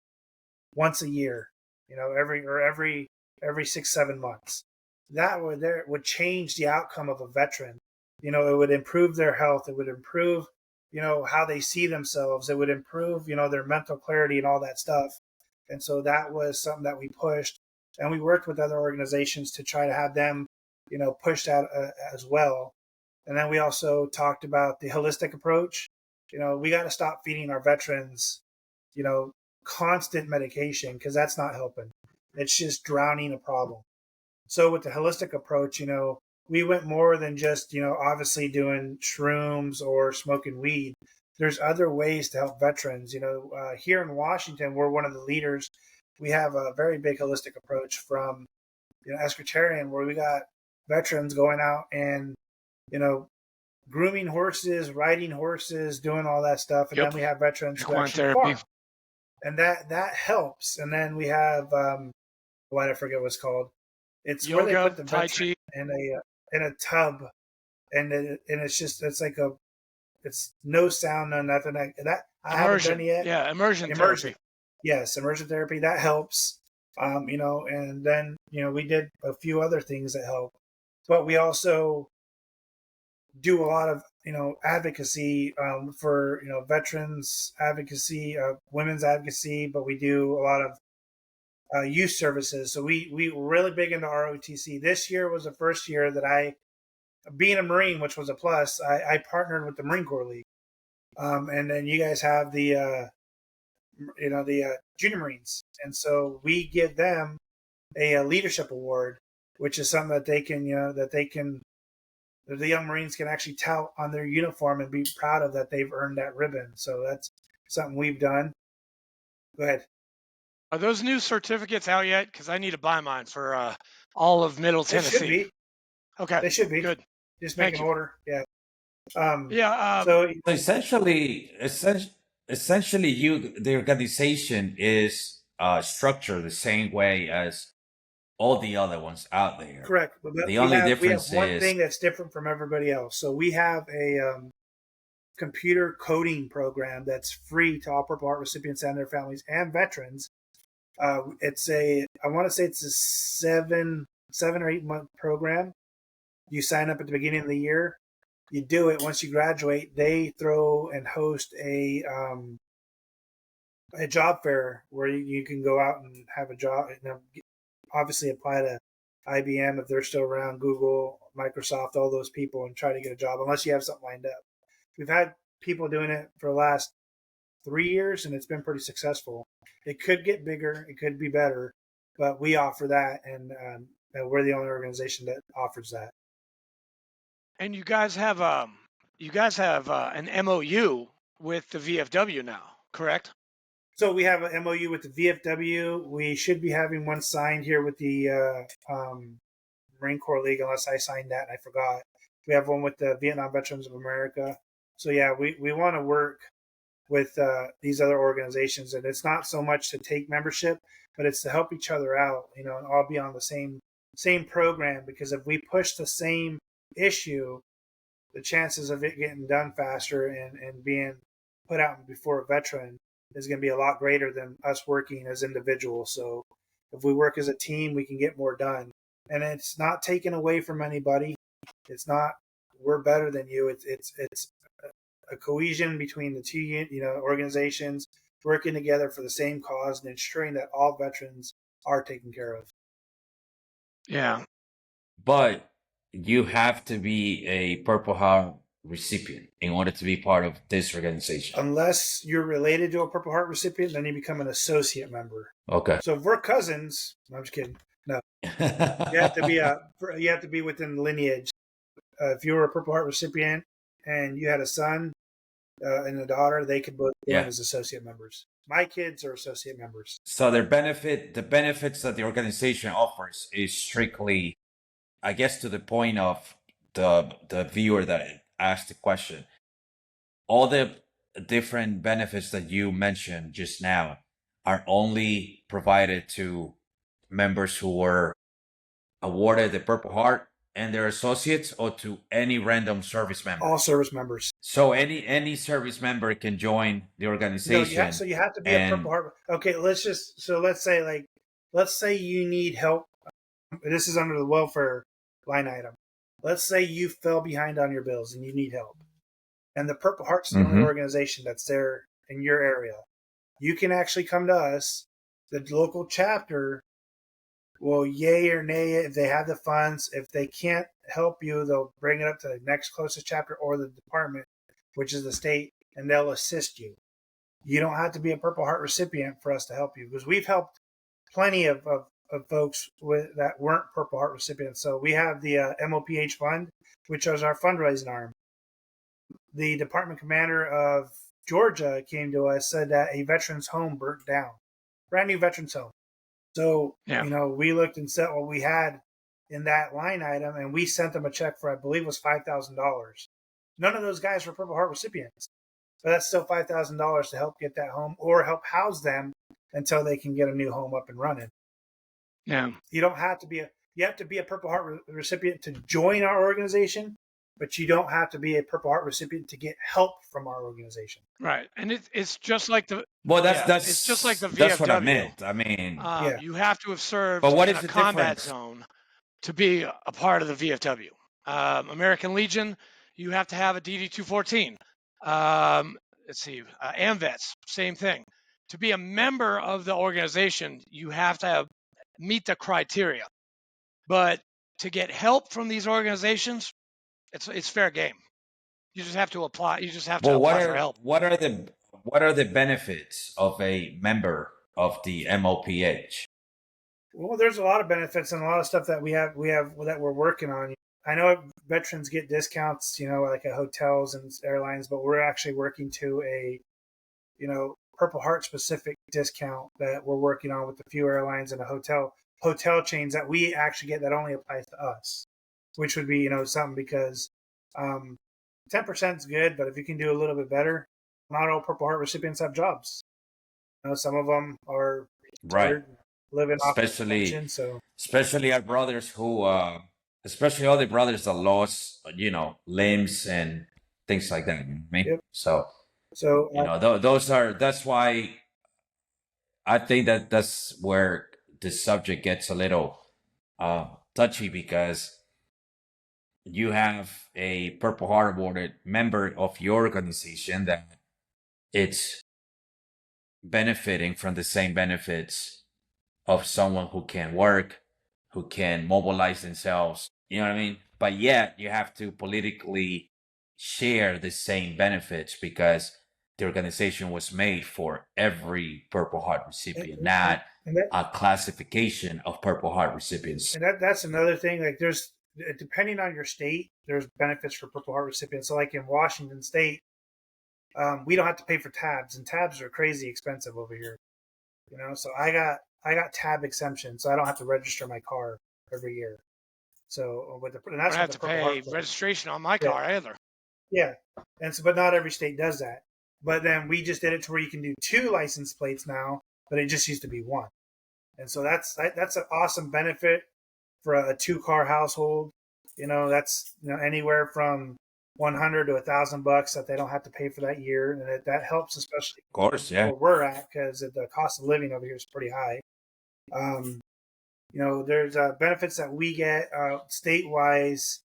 once a year, every 6-7 months. That would change the outcome of a veteran. It would improve their health. It would improve, how they see themselves. It would improve, their mental clarity and all that stuff. And so that was something that we pushed, and we worked with other organizations to try to have them, pushed out as well. And then we also talked about the holistic approach. We got to stop feeding our veterans, constant medication, because that's not helping. It's just drowning a problem. So with the holistic approach, we went more than just, obviously doing shrooms or smoking weed. There's other ways to help veterans. Here in Washington, we're one of the leaders. We have a very big holistic approach from, Escritarian, where we got veterans going out and, grooming horses, riding horses, doing all that stuff. And then we have veterans who actually farm. And that helps. And then we have, I forget what it's called. It's yoga, where they put the veteran in a tub, and it's like it's no sound, no nothing. That I haven't done yet. Yeah, immersion therapy. Yes, immersion therapy, that helps. And then we did a few other things that help, but we also do a lot of advocacy for veterans advocacy, women's advocacy, but we do a lot of youth services. So we were really big into ROTC. This year was the first year that being a Marine, which was a plus, I partnered with the Marine Corps League. And then you guys have the Junior Marines. And so we give them a leadership award, which is something that the young Marines can actually tout on their uniform and be proud of, that they've earned that ribbon. So that's something we've done. Go ahead. Are those new certificates out yet? Because I need to buy mine for all of Middle Tennessee. They should be. Okay. They should be. Good. Just make an order. Yeah. So essentially, the organization is structured the same way as all the other ones out there. Correct. But the only difference we have one thing that's different from everybody else. So we have a computer coding program that's free to all Purple Heart recipients and their families and veterans. I want to say it's a 7 or 8 month program. You sign up at the beginning of the year. You do it. Once you graduate, they throw and host a job fair where you can go out and have a job. Obviously apply to IBM if they're still around, Google, Microsoft, all those people, and try to get a job unless you have something lined up. We've had people doing it for the last 3 years, and it's been pretty successful. It could get bigger. It could be better, but we offer that, and we're the only organization that offers that. And you guys have an MOU with the VFW now, correct? So we have an MOU with the VFW. We should be having one signed here with the Marine Corps League, unless I signed that and I forgot. We have one with the Vietnam Veterans of America. So yeah, we want to work with these other organizations, and it's not so much to take membership, but it's to help each other out, and all be on the same program. Because if we push the same issue, the chances of it getting done faster and being put out before a veteran is going to be a lot greater than us working as individuals. So if we work as a team, we can get more done. And it's not taken away from anybody. It's not we're better than you. It's a cohesion between the two organizations working together for the same cause and ensuring that all veterans are taken care of. Yeah. But you have to be a Purple Heart recipient in order to be part of this organization? Unless you're related to a Purple Heart recipient, then you become an associate member. Okay. So if we're cousins, no, I'm just kidding. No, you have to be within the lineage. If you were a Purple Heart recipient and you had a son and a daughter, they could both join as associate members. My kids are associate members. So the benefits that the organization offers is strictly, I guess, to the point of the viewer that asked the question. All the different benefits that you mentioned just now are only provided to members who were awarded the Purple Heart and their associates, or to any random service member? All service members. So any service member can join the organization. No, so you have to be a Purple Heart. Okay, let's say you need help. This is under the welfare line item. Let's say you fell behind on your bills and you need help. And the Purple Heart's the only organization that's there in your area. You can actually come to us. The local chapter will yay or nay if they have the funds. If they can't help you, they'll bring it up to the next closest chapter or the department, which is the state, and they'll assist you. You don't have to be a Purple Heart recipient for us to help you, because we've helped plenty of folks that weren't Purple Heart recipients. So we have the MOPH fund, which is our fundraising arm. The department commander of Georgia came to us, said that a veteran's home burnt down, brand new veteran's home. So, we looked and said what we had in that line item, and we sent them a check for, I believe it was $5,000. None of those guys were Purple Heart recipients, but that's still $5,000 to help get that home or help house them until they can get a new home up and running. Yeah. You have to be a Purple Heart recipient to join our organization, but you don't have to be a Purple Heart recipient to get help from our organization. Right, and it's just like the it's just like the VFW. That's what I meant. I mean, you have to have served but what in is a the combat difference? zone to be a part of the VFW. American Legion, you have to have a DD-214. Let's see, AMVETS, same thing. To be a member of the organization, you have to meet the criteria. But to get help from these organizations, it's fair game. You just have to apply. You just have to apply for help. What are the benefits of a member of the MOPH? Well, there's a lot of benefits and a lot of stuff that we have that we're working on. I know veterans get discounts, like at hotels and airlines, but we're actually working to a, Purple Heart specific discount that we're working on with a few airlines and a hotel chains that we actually get that only applies to us, which would be, something, because 10% is good, but if you can do a little bit better, not all Purple Heart recipients have jobs. Some of them are living off of pension, especially our brothers who, especially all the brothers that lost, limbs and things like that. That's why I think that's where the subject gets a little touchy, because you have a Purple Heart awarded member of your organization that it's benefiting from the same benefits of someone who can work, who can mobilize themselves, you know what I mean? But yet you have to politically share the same benefits, because the organization was made for every Purple Heart recipient, not a classification of Purple Heart recipients. And that's another thing. Like, there's, depending on your state, there's benefits for Purple Heart recipients. So like in Washington State, we don't have to pay for tabs, and tabs are crazy expensive over here. So I got tab exemption, so I don't have to register my car every year. So I don't have to pay registration on my car either. Yeah, but not every state does that. But then we just did it to where you can do 2 license plates now, but it just used to be 1. And so that's an awesome benefit for a 2-car household. That's anywhere from $100 to $1,000 that they don't have to pay for that year, and that helps, especially of course, where we're at, because the cost of living over here is pretty high. There's benefits that we get state-wise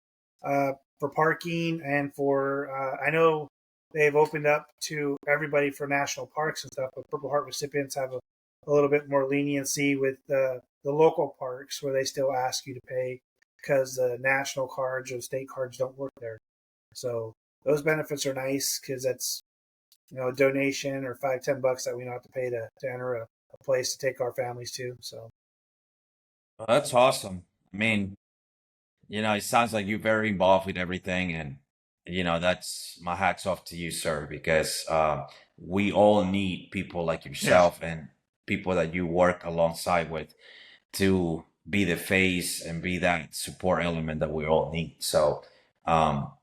for parking, and for I know they've opened up to everybody for national parks and stuff, but Purple Heart recipients have a little bit more leniency with the local parks, where they still ask you to pay because the national cards or state cards don't work there. So those benefits are nice because that's a donation or $5-10 that we don't have to pay to enter a place to take our families to. So Well, that's awesome. I mean, it sounds like you're very involved with everything, and that's my hats off to you, sir, because we all need people like Yeah. yourself and people that you work alongside with to be the face and be that support element that we all need. So, um,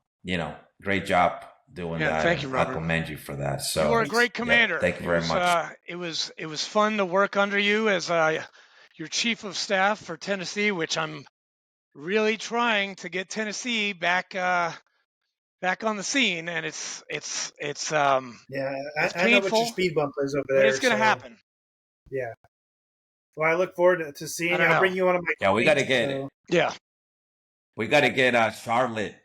great job doing Yeah. that, Thank you, and I Robert. commend you for that. You were a So, thanks. great yeah, commander. thank you very much. It was fun to work under you as your chief of staff for Tennessee, which I'm really trying to get Tennessee back on the scene, and it's Yeah, it's I know what your painful, speed bump is over but it's there. gonna So happen. yeah. Well, I look forward to I seeing you. don't I'll know. bring you one of my Yeah, coins. So Yeah. we got to get Charlotte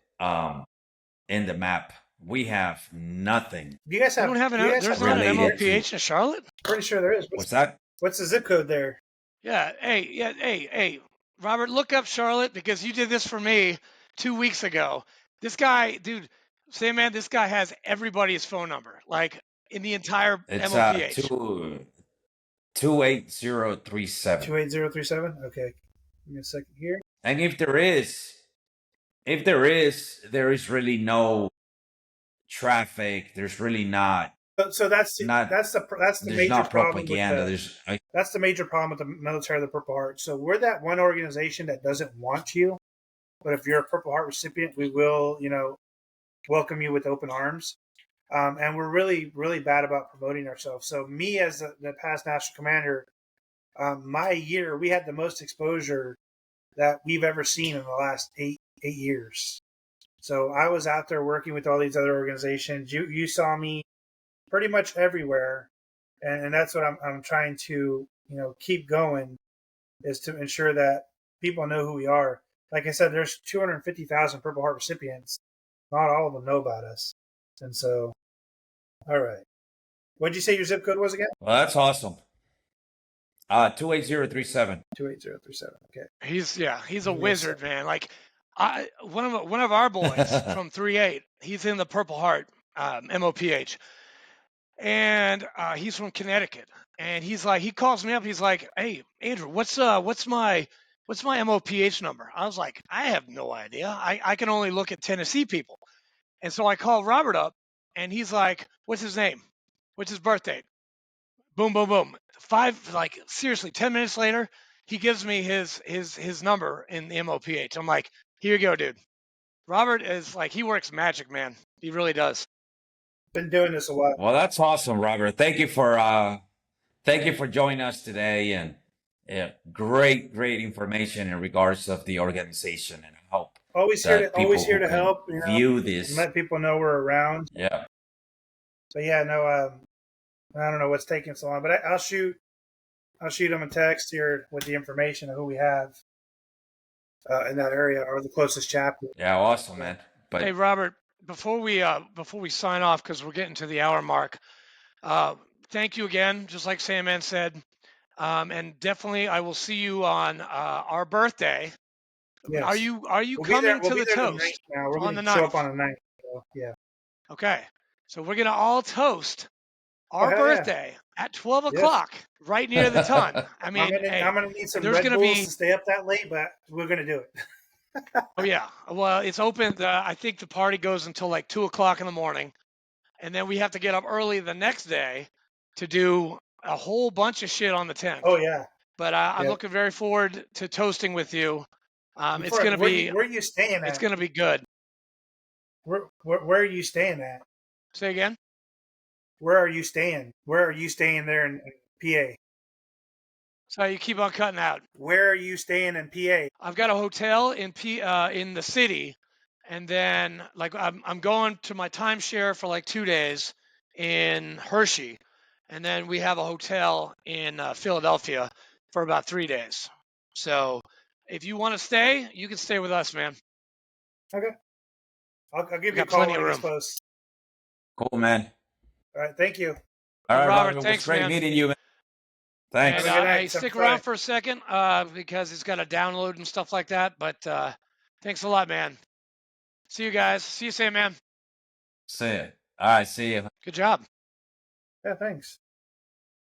in the map. We have nothing do you guys We have? don't have Do you an guys there's have not an related to MOPH in Charlotte. Pretty sure there is. what's that? What's the zip code there? Yeah. Hey, Robert, look up Charlotte because you did this for me 2 weeks ago. This guy, dude, say man, this guy has everybody's phone number, like in the entire It's MOPH. 28037. 28037. Okay, give me a second here. And there is really no traffic. There's really not So that's not the there's major not problem with propaganda. that's the major problem with the military of the Purple Heart. So we're that one organization that doesn't want you, but if you're a Purple Heart recipient, we will welcome you with open arms. And we're really, really bad about promoting ourselves. So me as the past national commander, my year, we had the most exposure that we've ever seen in the last eight years. So I was out there working with all these other organizations. You saw me pretty much everywhere, and that's what I'm trying to keep going, is to ensure that people know who we are. Like I said, there's 250,000 Purple Heart recipients. Not all of them know about us, and so all right. What did you say your zip code was again? Well, that's awesome. 28037. 28037. Okay. He's a Give me a wizard, second. man. Like one of our boys from 3-8, he's in the Purple Heart MOPH, and he's from Connecticut. And he calls me up. He's like, "Hey, Andrew, what's my MOPH number?" I was like, "I have no idea. I can only look at Tennessee people." And so I called Robert up, and he's like, "What's his name? What's his birth date?" Boom, boom, boom. Seriously, 10 minutes later, he gives me his number in the MOPH. I'm like, "Here you go, dude." Robert is like, he works magic, man. He really does. Been doing this a while. Well, that's awesome, Robert. Thank you for joining us today, and great information in regards of the organization, and I hope Always that people here who to can help. view this. Let people know we're around. Yeah. But yeah, no, I don't know what's taking so long, but I'll shoot them a text here with the information of who we have in that area or the closest chapter. Yeah, awesome, man. But Hey, Robert, before we sign off, because we're getting to the hour mark, thank you again, just like Sandman said. And definitely, I will see you on our birthday. Yes. Are you We'll coming be to the there the toast now. We're on going the to show up 9th? on the 9th. So, yeah. Okay, so we're gonna all toast Oh, our hell yeah. birthday at 12 Yes. o'clock, right near the ton. I mean, I'm gonna need some there's Red gonna Bulls be to stay up that late, but we're gonna do it. oh yeah, well it's open. I think the party goes until like 2 o'clock in the morning, and then we have to get up early the next day to do a whole bunch of shit on the 10th. Oh yeah. But I'm looking very forward to toasting with you. It's gonna be where are you staying at? it's gonna be good. Where are you staying at? Say again. Where are you staying? Where are you staying there in PA? So you keep on cutting out. Where are you staying in PA? I've got a hotel in in the city, and then like I'm going to my timeshare for like 2 days in Hershey, and then we have a hotel in Philadelphia for about 3 days. So if you want to stay, you can stay with us, man. Okay. I'll give you a got call plenty when of it gets room. close. cool, man. All right. Thank you. All right, Robert, Robert, it thanks, was great man. meeting you, man. Thanks. And Have a good night. hey, stick around for a second because it's got to download and stuff like that. But thanks a lot, man. See you guys. See you, Sam, man. See you. All right. See you. Good job. Yeah, thanks.